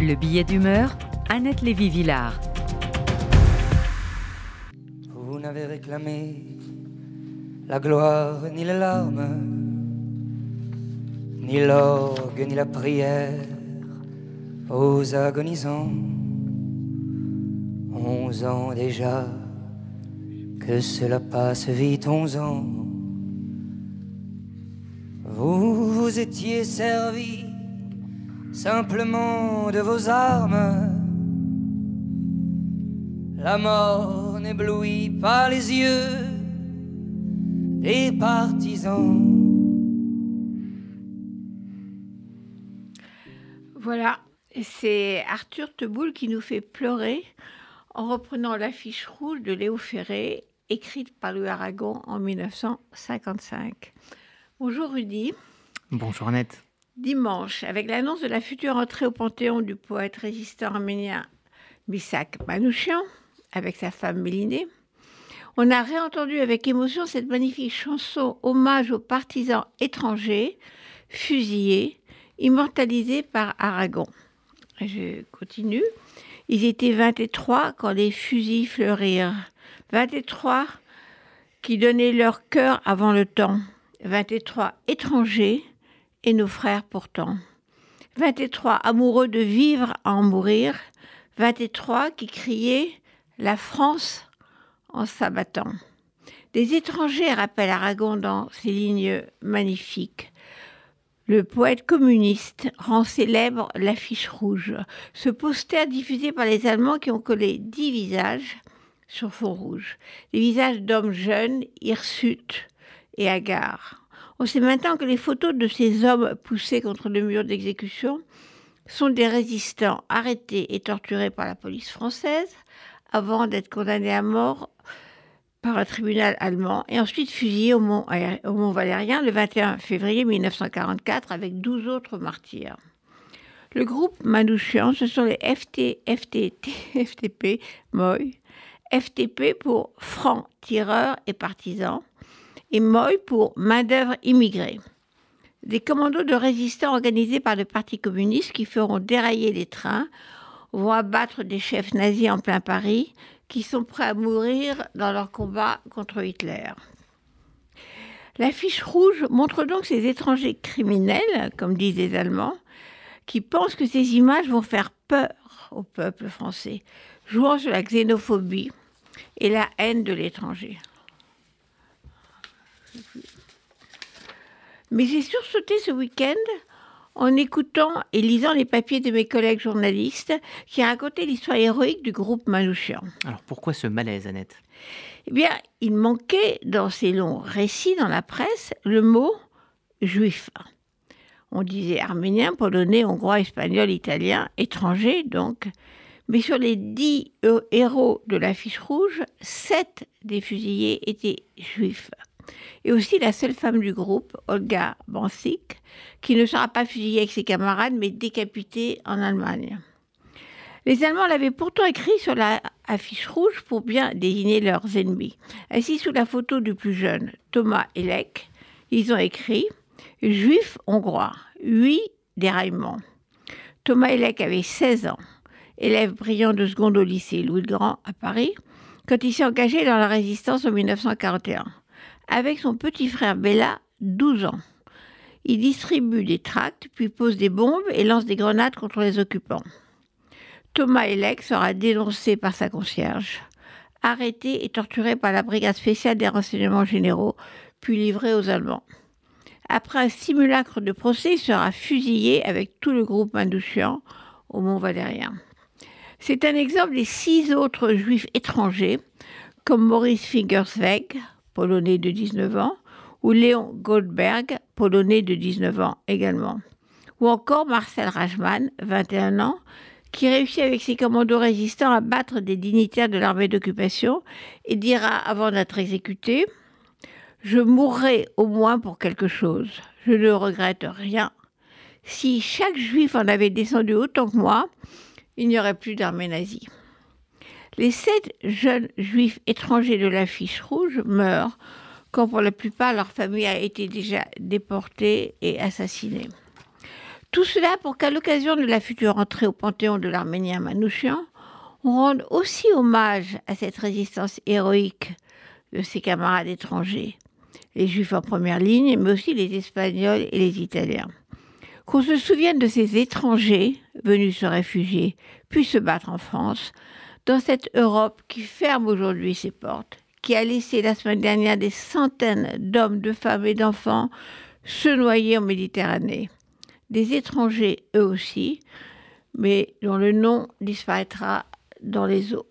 Le billet d'humeur, Annette Lévy-Villard. Vous n'avez réclamé la gloire ni les larmes, ni l'orgue ni la prière aux agonisants. 11 ans déjà, que cela passe vite, 11 ans. Vous vous étiez servi simplement de vos armes. La mort n'éblouit pas les yeux des partisans. Voilà, c'est Arthur Teboul qui nous fait pleurer en reprenant l'affiche rouge de Léo Ferré, écrite par Louis Aragon en 1955. Bonjour Rudy. Bonjour Annette. Dimanche, avec l'annonce de la future entrée au Panthéon du poète résistant arménien Misak Manouchian, avec sa femme Mélinée, on a réentendu avec émotion cette magnifique chanson hommage aux partisans étrangers, fusillés, immortalisés par Aragon. Je continue. Ils étaient 23 quand les fusils fleurirent. 23 qui donnaient leur cœur avant le temps. 23 étrangers et nos frères pourtant. 23 amoureux de vivre à en mourir. 23 qui criaient la France en s'abattant. Des étrangers, rappelle Aragon dans ces lignes magnifiques. Le poète communiste rend célèbre l'affiche rouge, ce poster diffusé par les Allemands qui ont collé 10 visages sur fond rouge. Des visages d'hommes jeunes, hirsutes et hagards. On sait maintenant que les photos de ces hommes poussés contre le mur d'exécution sont des résistants arrêtés et torturés par la police française avant d'être condamnés à mort par un tribunal allemand et ensuite fusillés au Mont Valérien le 21 février 1944 avec 12 autres martyrs. Le groupe Manouchian, ce sont les FTP, MOI, FTP pour francs, tireurs et partisans, et MOI pour main-d'œuvre immigrée. Des commandos de résistants organisés par le Parti communiste qui feront dérailler les trains, vont abattre des chefs nazis en plein Paris qui sont prêts à mourir dans leur combat contre Hitler. L'affiche rouge montre donc ces étrangers criminels, comme disent les Allemands, qui pensent que ces images vont faire peur au peuple français, jouant sur la xénophobie et la haine de l'étranger. Mais j'ai sursauté ce week-end en écoutant et lisant les papiers de mes collègues journalistes qui racontaient l'histoire héroïque du groupe Manouchian. Alors pourquoi ce malaise, Annette ? Eh bien, il manquait dans ces longs récits dans la presse le mot « juif ». On disait arménien, polonais, hongrois, espagnol, italien, étranger donc. Mais sur les 10 héros de l'affiche rouge, 7 des fusillés étaient juifs. Et aussi la seule femme du groupe, Olga Bansik, qui ne sera pas fusillée avec ses camarades, mais décapitée en Allemagne. Les Allemands l'avaient pourtant écrit sur l'affiche rouge pour bien désigner leurs ennemis. Assis sous la photo du plus jeune, Thomas Elek, ils ont écrit « Juif hongrois, 8 déraillements ». Thomas Elek avait 16 ans, élève brillant de seconde au lycée Louis-le-Grand à Paris, quand il s'est engagé dans la résistance en 1941. Avec son petit frère Béla, 12 ans. Il distribue des tracts, puis pose des bombes et lance des grenades contre les occupants. Thomas Elek sera dénoncé par sa concierge, arrêté et torturé par la brigade spéciale des renseignements généraux, puis livré aux Allemands. Après un simulacre de procès, il sera fusillé avec tout le groupe Manouchian au Mont Valérien. C'est un exemple des 6 autres juifs étrangers, comme Maurice Fingersweg, polonais de 19 ans, ou Léon Goldberg, polonais de 19 ans également. Ou encore Marcel Rajman, 21 ans, qui réussit avec ses commandos résistants à battre des dignitaires de l'armée d'occupation et dira avant d'être exécuté « Je mourrai au moins pour quelque chose. Je ne regrette rien. Si chaque juif en avait descendu autant que moi, il n'y aurait plus d'armée nazie. » Les 7 jeunes juifs étrangers de l'affiche rouge meurent quand pour la plupart leur famille a été déjà déportée et assassinée. Tout cela pour qu'à l'occasion de la future entrée au Panthéon de l'Arménien Manouchian, on rende aussi hommage à cette résistance héroïque de ses camarades étrangers, les Juifs en première ligne, mais aussi les Espagnols et les Italiens. Qu'on se souvienne de ces étrangers venus se réfugier, puis se battre en France, dans cette Europe qui ferme aujourd'hui ses portes, qui a laissé la semaine dernière des centaines d'hommes, de femmes et d'enfants se noyer en Méditerranée. Des étrangers eux aussi, mais dont le nom disparaîtra dans les eaux.